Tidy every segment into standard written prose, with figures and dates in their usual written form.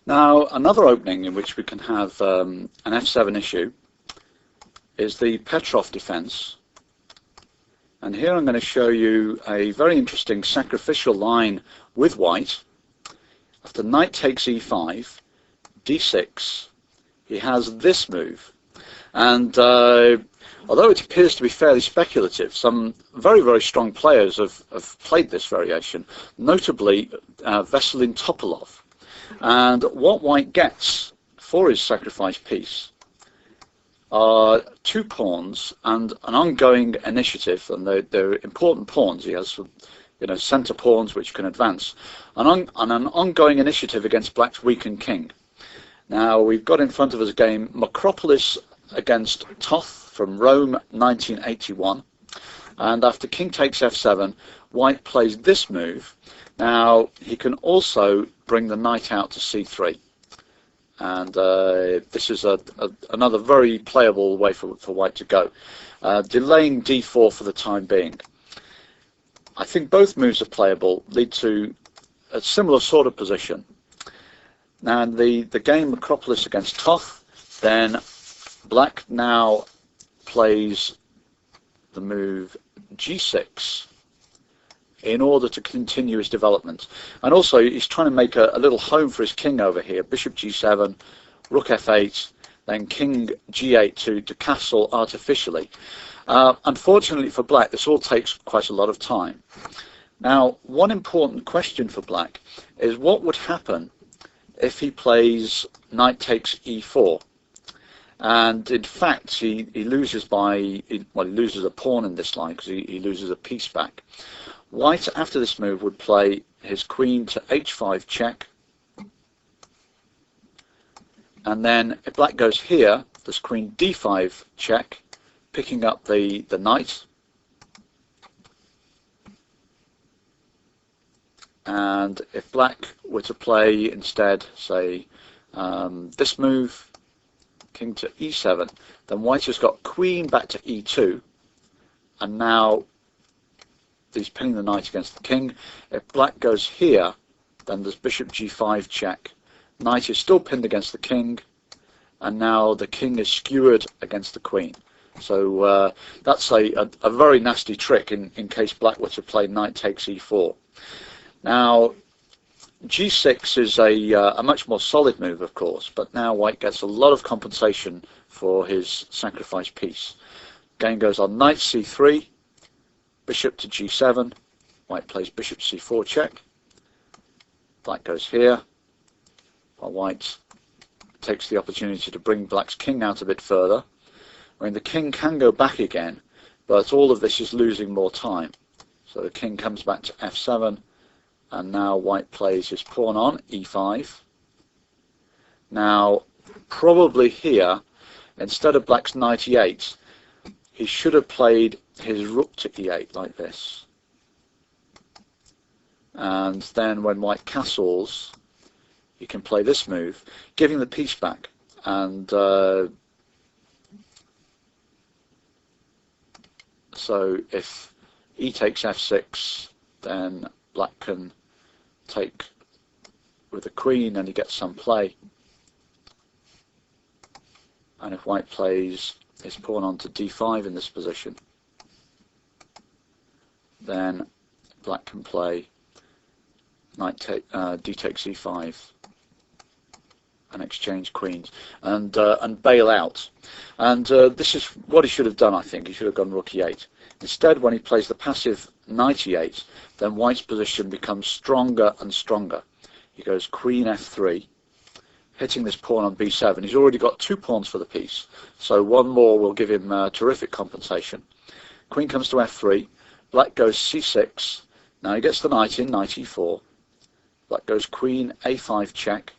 Now, another opening in which we can have an f7 issue is the Petroff defense. And here I'm going to show you a very interesting sacrificial line with white. After knight takes e5, d6, he has this move. And although it appears to be fairly speculative, some very, very strong players have played this variation, notably Veselin Topalov. And what white gets for his sacrifice piece are 2 pawns and an ongoing initiative, and they're important pawns. He has, center pawns which can advance, and an ongoing initiative against black's weakened king. Now we've got in front of us a game Macropolis against Toth from Rome 1981, and after king takes f7, white plays this move. Now he can also bring the knight out to c3. And this is another very playable way for white to go, delaying d4 for the time being. I think both moves are playable, lead to a similar sort of position. Now in the game Macropolis against Toth, then black now plays the move g6 in order to continue his development. And also he's trying to make a little home for his king over here. Bishop g7, rook f8, then king g8 to castle artificially. Unfortunately for black, this all takes quite a lot of time. Now, one important question for black is what would happen if he plays knight takes e4. And in fact, he loses he loses a pawn in this line because he loses a piece back. White, after this move, would play his queen to h5 check, and then if black goes here, there's queen d5 check, picking up the knight, and if black were to play instead, say, this move, king to e7, then white has got queen back to e2, and now he's pinning the knight against the king. If black goes here, then there's bishop g5 check. Knight is still pinned against the king, and now the king is skewered against the queen. So that's a very nasty trick in case black were to play knight takes e4. Now g6 is a much more solid move, of course, but now white gets a lot of compensation for his sacrifice piece. Game goes on knight c3, bishop to g7, white plays bishop c4 check, black goes here, while white takes the opportunity to bring black's king out a bit further. I mean, the king can go back again, but all of this is losing more time. So the king comes back to f7, and now white plays his pawn on e5. Now, probably here, instead of black's knight e8, he should have played his rook to e8 like this. And then when white castles, he can play this move, giving the piece back. And so if e takes f6, then black can take with the queen and he gets some play. And if white plays his pawn onto d5 in this position, then black can play d takes e5 and exchange queens and bail out. And this is what he should have done. I think he should have gone rook e8. Instead, when he plays the passive knight e8, then white's position becomes stronger and stronger. He goes queen f3, hitting this pawn on b7. He's already got 2 pawns for the piece, so one more will give him terrific compensation. Queen comes to f3, black goes c6. Now he gets the knight in, knight e4. Black goes queen a5 check.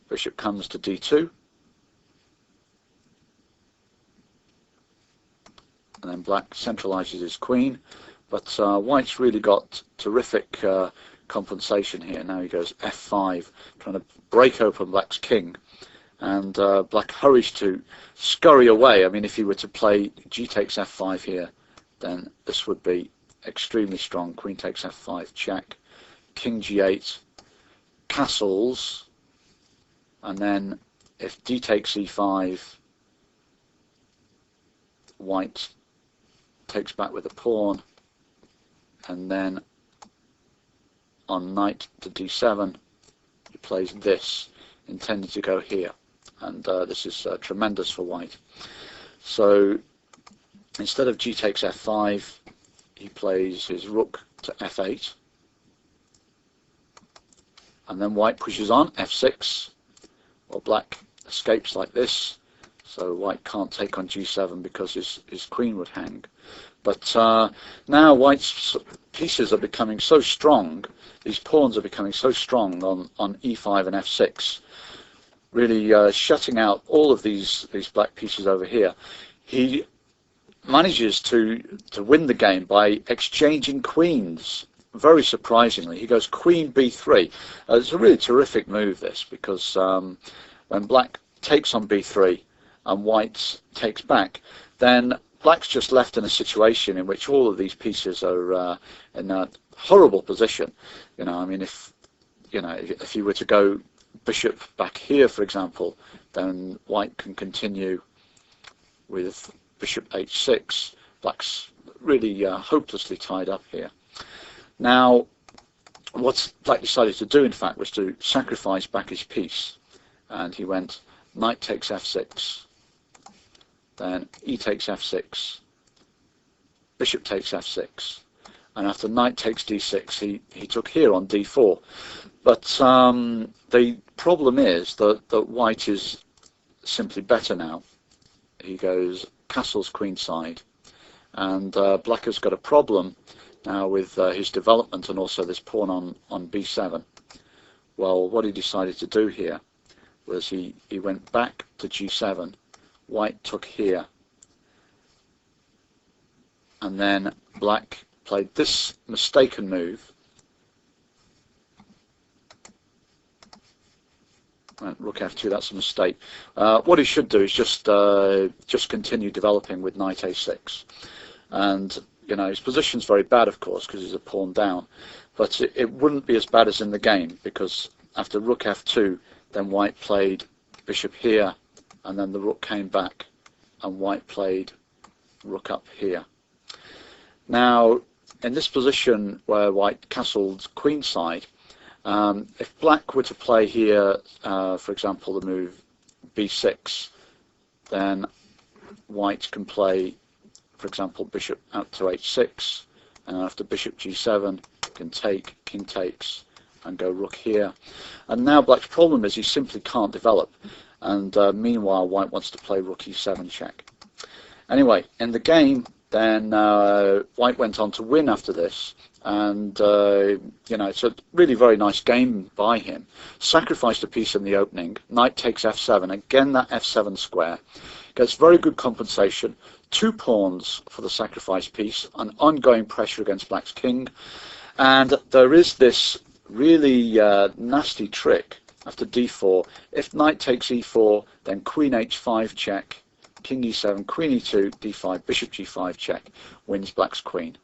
Bishop comes to d2. And then black centralizes his queen, but white's really got terrific compensation here. Now he goes f5, trying to break open black's king, and black hurries to scurry away. I mean, if he were to play g takes f5 here, then this would be extremely strong. Queen takes f5 check, king g8, castles, and then if d takes e5, white takes back with a pawn, and then on knight to d7 he plays this, intending to go here, and this is tremendous for white. So instead of g takes f5, he plays his rook to f8, and then white pushes on f6. Well, black escapes like this, so white can't take on g7 because his queen would hang. But now white's pieces are becoming so strong, these pawns are becoming so strong on e5 and f6, really shutting out all of these black pieces over here. He manages to win the game by exchanging queens. Very surprisingly, he goes queen b3. It's a really terrific move, this, because when black takes on b3 and white takes back, then black's just left in a situation in which all of these pieces are in a horrible position. You know, I mean, if you were to go bishop back here, for example, then white can continue with bishop h6. Black's really hopelessly tied up here. Now, what black decided to do, in fact, was to sacrifice back his piece, and he went knight takes f6, then e takes f6, bishop takes f6, and after knight takes d6, he took here on d4. But the problem is that white is simply better now. He goes castles queenside, and black has got a problem now with his development and also this pawn on b7. Well, what he decided to do here was he went back to g7, white took here, and then black played this mistaken move, rook f2. That's a mistake. What he should do is just continue developing with knight a6, and you know, his position's very bad, of course, because he's a pawn down, but it wouldn't be as bad as in the game, because after rook f2, then white played bishop here, and then the rook came back, and white played rook up here. Now, in this position where white castled queenside, if black were to play here, for example, the move b6, then white can play, for example, bishop out to h6, and after bishop g7 can take, king takes, and go rook here. And now black's problem is he simply can't develop, and meanwhile white wants to play rook e7 check. Anyway, in the game, then white went on to win after this, and you know, it's a really very nice game by him. Sacrificed a piece in the opening, knight takes f7, again that f7 square, gets very good compensation, 2 pawns for the sacrifice piece, an ongoing pressure against black's king, and there is this really nasty trick after d4. If knight takes e4, then queen h5 check, king e7, queen e2, d5, bishop g5 check, wins black's queen.